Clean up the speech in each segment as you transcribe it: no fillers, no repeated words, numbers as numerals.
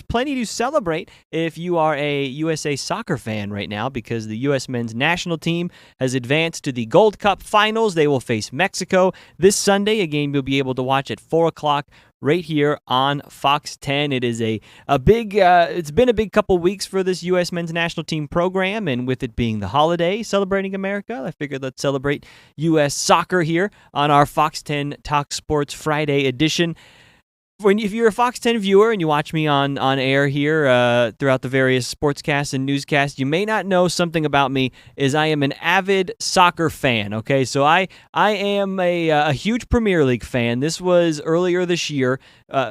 plenty to celebrate if you are a USA Soccer fan right now, because the U.S. men's national team has advanced to the Gold Cup finals. They will face Mexico this Sunday, a game you'll be able to watch at 4 o'clock right here on Fox 10. It is a big, it's been a big couple weeks for this U.S. men's national team program, and with it being the holiday celebrating America, I figured let's celebrate U.S. soccer here on our Fox 10 Talk Sports Friday edition. If you're a Fox 10 viewer and you watch me on air here throughout the various sportscasts and newscasts, you may not know something about me, is I am an avid soccer fan, okay? So I am a huge Premier League fan. This was earlier this year.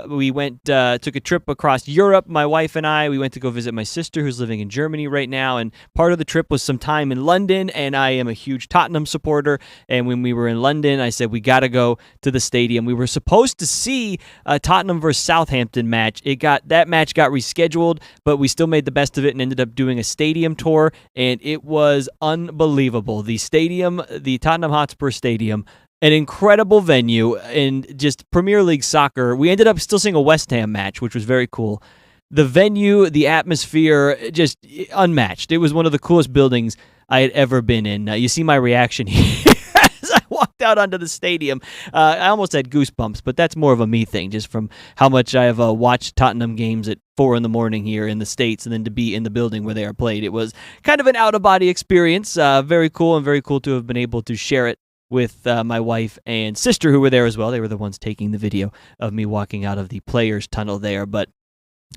We took a trip across Europe, my wife and I. We went to go visit my sister who's living in Germany right now, and part of the trip was some time in London, and I am a huge Tottenham supporter, and when we were in London, I said we got to go to the stadium. We were supposed to see Tottenham versus Southampton match. That match got rescheduled, but we still made the best of it and ended up doing a stadium tour, and it was unbelievable. The stadium, the Tottenham Hotspur Stadium, an incredible venue, and just Premier League soccer. We ended up still seeing a West Ham match, which was very cool. The venue, the atmosphere, just unmatched. It was one of the coolest buildings I had ever been in. You see my reaction here. As I walked out onto the stadium, I almost had goosebumps, but that's more of a me thing, just from how much I have watched Tottenham games at 4 in the morning here in the States, and then to be in the building where they are played. It was kind of an out-of-body experience. Very cool, and very cool to have been able to share it with my wife and sister, who were there as well. They were the ones taking the video of me walking out of the players' tunnel there, but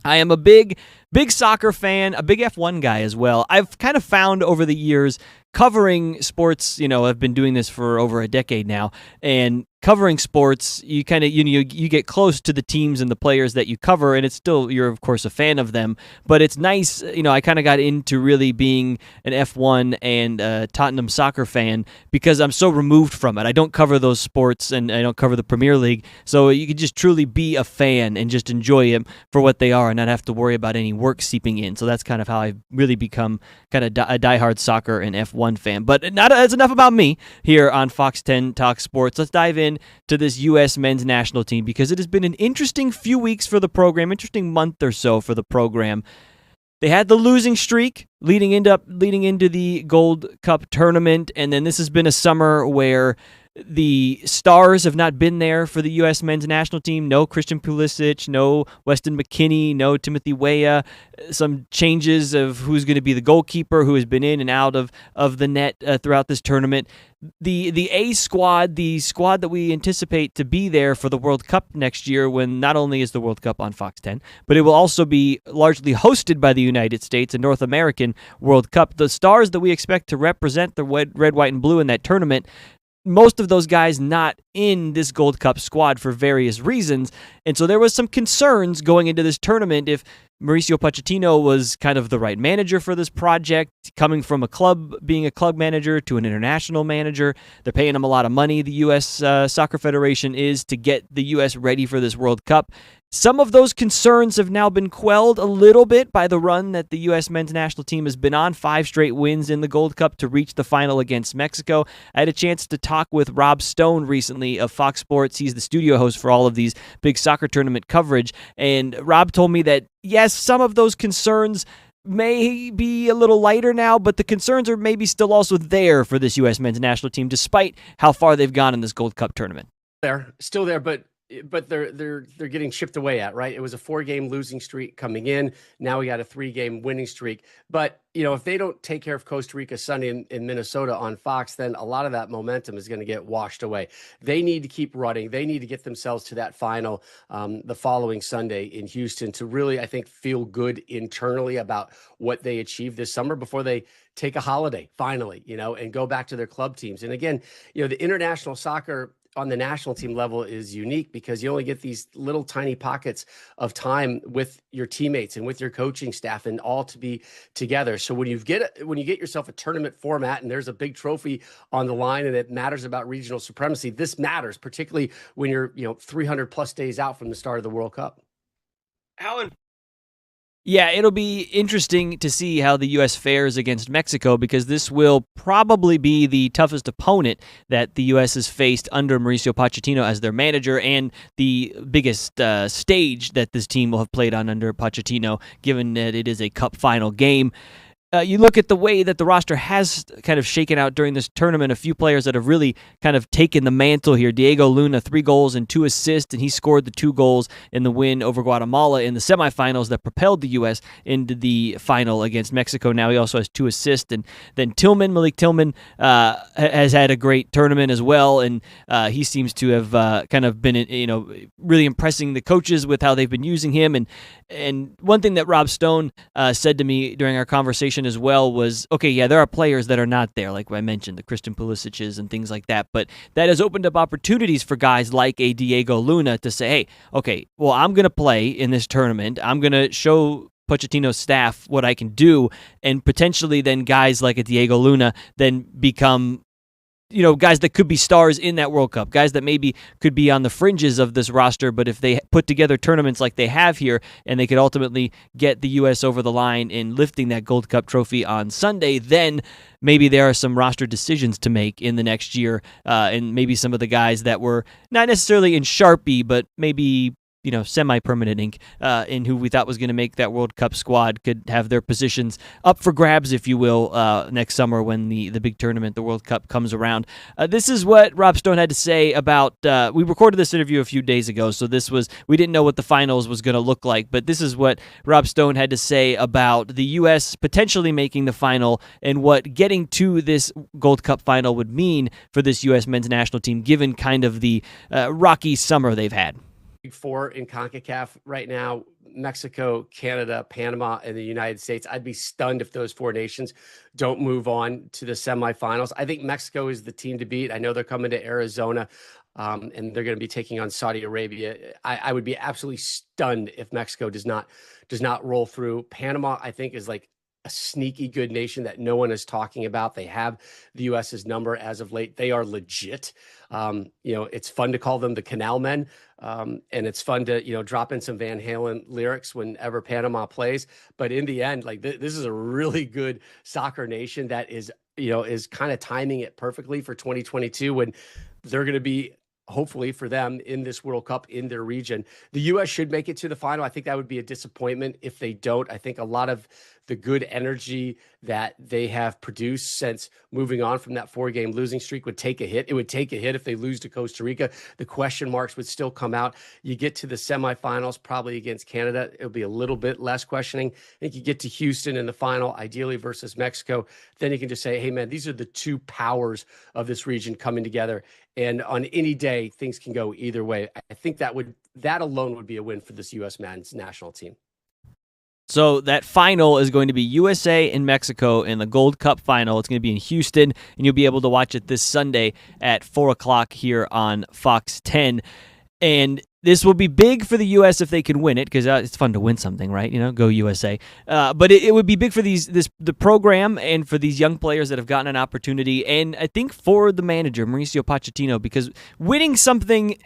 I am a big soccer fan, a big F1 guy as well. I've kind of found over the years covering sports, I've been doing this for over a decade now, and covering sports, you kind of, you get close to the teams and the players that you cover, and it's still, you're of course a fan of them, but it's nice, I kind of got into really being an F1 and Tottenham soccer fan because I'm so removed from it. I don't cover those sports, and I don't cover the Premier League, so you can just truly be a fan and just enjoy them for what they are and not have to worry about any work seeping in. So that's kind of how I've really become kind of a diehard soccer and F1 fan. But that's enough about me here on Fox 10 Talk Sports. Let's dive in to this U.S. men's national team, because it has been an interesting few weeks for the program, interesting month or so for the program. They had the losing streak leading into the Gold Cup tournament, and then this has been a summer where the stars have not been there for the U.S. men's national team. No Christian Pulisic, no Weston McKennie, no Timothy Weah. Some changes of who's going to be the goalkeeper, who has been in and out of the net throughout this tournament. The A squad, the squad that we anticipate to be there for the World Cup next year, when not only is the World Cup on Fox 10, but it will also be largely hosted by the United States, a North American World Cup. The stars that we expect to represent the red, white, and blue in that tournament, most of those guys not in this Gold Cup squad for various reasons. And so there was some concerns going into this tournament if Mauricio Pochettino was kind of the right manager for this project, coming from being a club manager to an international manager. They're paying him a lot of money, the U.S. Soccer Federation is, to get the U.S. ready for this World Cup. Some of those concerns have now been quelled a little bit by the run that the U.S. men's national team has been on, 5 straight wins in the Gold Cup to reach the final against Mexico. I had a chance to talk with Rob Stone recently of Fox Sports. He's the studio host for all of these big soccer tournament coverage, and Rob told me that, yes, some of those concerns may be a little lighter now, but the concerns are maybe still also there for this U.S. men's national team, despite how far they've gone in this Gold Cup tournament. They're still there, but they're getting chipped away at, right? It was a 4-game losing streak coming in. Now we got a 3-game winning streak. But, if they don't take care of Costa Rica Sunday in Minnesota on Fox, then a lot of that momentum is going to get washed away. They need to keep running. They need to get themselves to that final the following Sunday in Houston to really, I think, feel good internally about what they achieved this summer before they take a holiday finally, and go back to their club teams. And again, the international soccer on the national team level is unique because you only get these little tiny pockets of time with your teammates and with your coaching staff and all to be together. So when you get yourself a tournament format and there's a big trophy on the line and it matters about regional supremacy, this matters, particularly when you're 300 plus days out from the start of the World Cup. Alan, Yeah, it'll be interesting to see how the U.S. fares against Mexico because this will probably be the toughest opponent that the U.S. has faced under Mauricio Pochettino as their manager and the biggest stage that this team will have played on under Pochettino, given that it is a cup final game. You look at the way that the roster has kind of shaken out during this tournament, a few players that have really kind of taken the mantle here. Diego Luna, 3 goals and 2 assists, and he scored the 2 goals in the win over Guatemala in the semifinals that propelled the U.S. into the final against Mexico. Now he also has 2 assists. And then Malik Tillman, has had a great tournament as well, and he seems to have kind of been, really impressing the coaches with how they've been using him. And one thing that Rob Stone said to me during our conversation as well was, okay, yeah, there are players that are not there, like I mentioned, the Christian Pulisic's and things like that, but that has opened up opportunities for guys like a Diego Luna to say, hey, okay, well, I'm going to play in this tournament. I'm going to show Pochettino's staff what I can do, and potentially then guys like a Diego Luna then become guys that could be stars in that World Cup, guys that maybe could be on the fringes of this roster, but if they put together tournaments like they have here and they could ultimately get the U.S. over the line in lifting that Gold Cup trophy on Sunday, then maybe there are some roster decisions to make in the next year, and maybe some of the guys that were not necessarily in Sharpie, but maybe semi-permanent ink, in who we thought was going to make that World Cup squad could have their positions up for grabs, if you will, next summer when the big tournament, the World Cup, comes around. This is what Rob Stone had to say about, we recorded this interview a few days ago, so we didn't know what the finals was going to look like, but this is what Rob Stone had to say about the U.S. potentially making the final and what getting to this Gold Cup final would mean for this U.S. men's national team, given kind of the rocky summer they've had. Big 4 in CONCACAF right now: Mexico, Canada, Panama, and the United States. I'd be stunned if those 4 nations don't move on to the semifinals. I think Mexico is the team to beat. I know they're coming to Arizona, and they're going to be taking on Saudi Arabia. I would be absolutely stunned if Mexico does not roll through. Panama, I think, is like a sneaky good nation that no one is talking about. They have the U.S.'s number as of late. They are legit. It's fun to call them the Canal Men, and it's fun to drop in some Van Halen lyrics whenever Panama plays. But in the end, like this is a really good soccer nation that is kind of timing it perfectly for 2022 when they're going to be, hopefully for them, in this World Cup in their region. The U.S. should make it to the final. I think that would be a disappointment if they don't. I think a lot of the good energy that they have produced since moving on from that 4-game losing streak would take a hit. It would take a hit if they lose to Costa Rica. The question marks would still come out. You get to the semifinals, probably against Canada, it'll be a little bit less questioning. I think you get to Houston in the final, ideally versus Mexico. Then you can just say, hey, man, these are the 2 powers of this region coming together. And on any day, things can go either way. I think that alone would be a win for this U.S. men's national team. So that final is going to be USA and Mexico in the Gold Cup final. It's going to be in Houston, and you'll be able to watch it this Sunday at 4 o'clock here on Fox 10. And this will be big for the U.S. if they can win it, because it's fun to win something, right? Go USA. But it would be big for the program and for these young players that have gotten an opportunity, and I think for the manager, Mauricio Pochettino, because winning something,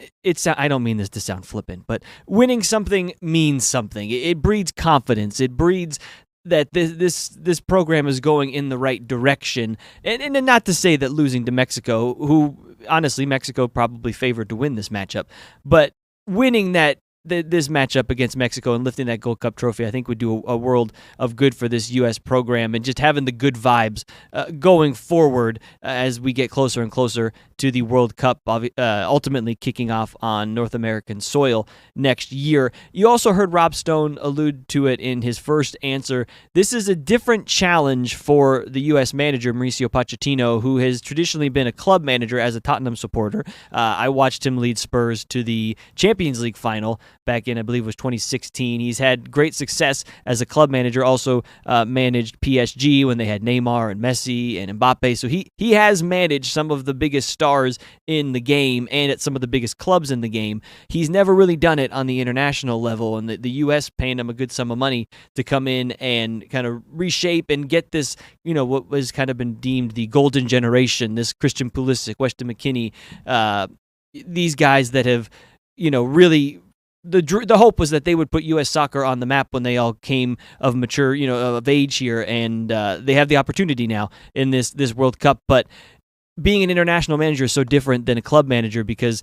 I don't mean this to sound flippant, but winning something means something. It breeds confidence. It breeds that this program is going in the right direction. And not to say that losing to Mexico, who honestly Mexico probably favored to win this matchup, but winning this matchup against Mexico and lifting that Gold Cup trophy, I think would do a world of good for this U.S. program, and just having the good vibes going forward as we get closer and closer to the World Cup, ultimately kicking off on North American soil next year. You also heard Rob Stone allude to it in his first answer. This is a different challenge for the U.S. manager, Mauricio Pochettino, who has traditionally been a club manager as a Tottenham supporter. I watched him lead Spurs to the Champions League final back in, I believe it was 2016. He's had great success as a club manager, also managed PSG when they had Neymar and Messi and Mbappe. So he has managed some of the biggest stars in the game and at some of the biggest clubs in the game. He's never really done it on the international level, and the U.S. paying him a good sum of money to come in and kind of reshape and get this, what was kind of been deemed the golden generation, this Christian Pulisic, Weston McKennie, these guys that have, really the hope was that they would put U.S. soccer on the map when they all came of mature, of age here, and they have the opportunity now in this World Cup. But being an international manager is so different than a club manager because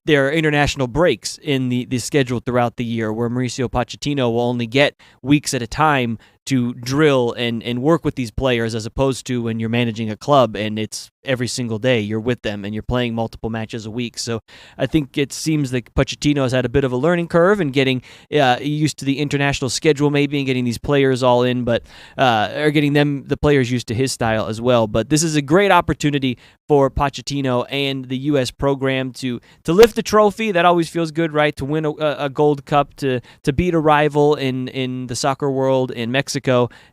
there are international breaks in the schedule throughout the year where Mauricio Pochettino will only get weeks at a time to drill and work with these players, as opposed to when you're managing a club and it's every single day you're with them and you're playing multiple matches a week. So I think it seems like Pochettino has had a bit of a learning curve and getting used to the international schedule maybe and getting these players all in, but or getting the players used to his style as well. But this is a great opportunity for Pochettino and the U.S. program to lift the trophy. That always feels good, right? To win a Gold Cup, to beat a rival in the soccer world in Mexico,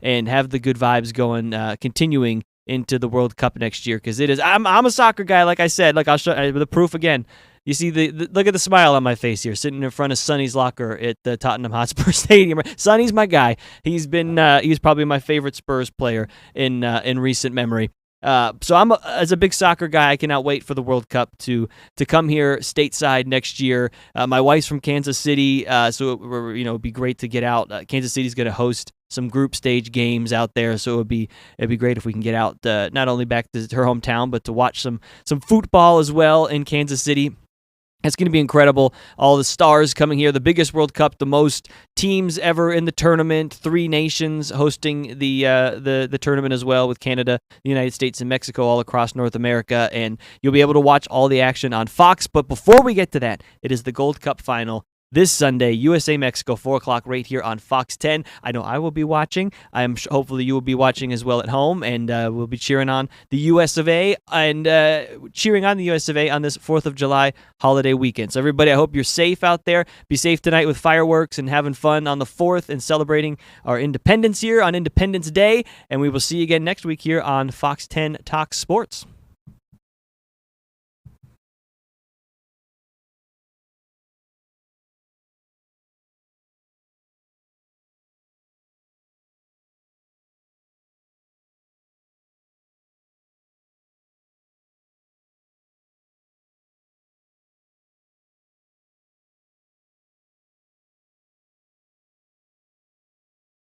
and have the good vibes going, continuing into the World Cup next year. Because I'm a soccer guy, like I said. Like I'll show the proof again. You see the look at the smile on my face here, sitting in front of Sonny's locker at the Tottenham Hotspur Stadium. Sonny's my guy. He's probably my favorite Spurs player in recent memory. So as a big soccer guy, I cannot wait for the World Cup to come here stateside next year. My wife's from Kansas City, so it'd be great to get out. Kansas City's going to host some group stage games out there, so it'd be great if we can get out, not only back to her hometown, but to watch some football as well in Kansas City. It's going to be incredible. All the stars coming here. The biggest World Cup, the most teams ever in the tournament. 3 nations hosting the tournament as well, with Canada, the United States, and Mexico all across North America. And you'll be able to watch all the action on Fox. But before we get to that, it is the Gold Cup final this Sunday, USA-Mexico, 4 o'clock right here on Fox 10. I know I will be watching. Hopefully you will be watching as well at home, and we'll be cheering on the US of A and cheering on the US of A on this 4th of July holiday weekend. So everybody, I hope you're safe out there. Be safe tonight with fireworks and having fun on the 4th and celebrating our independence here on Independence Day. And we will see you again next week here on Fox 10 Talk Sports.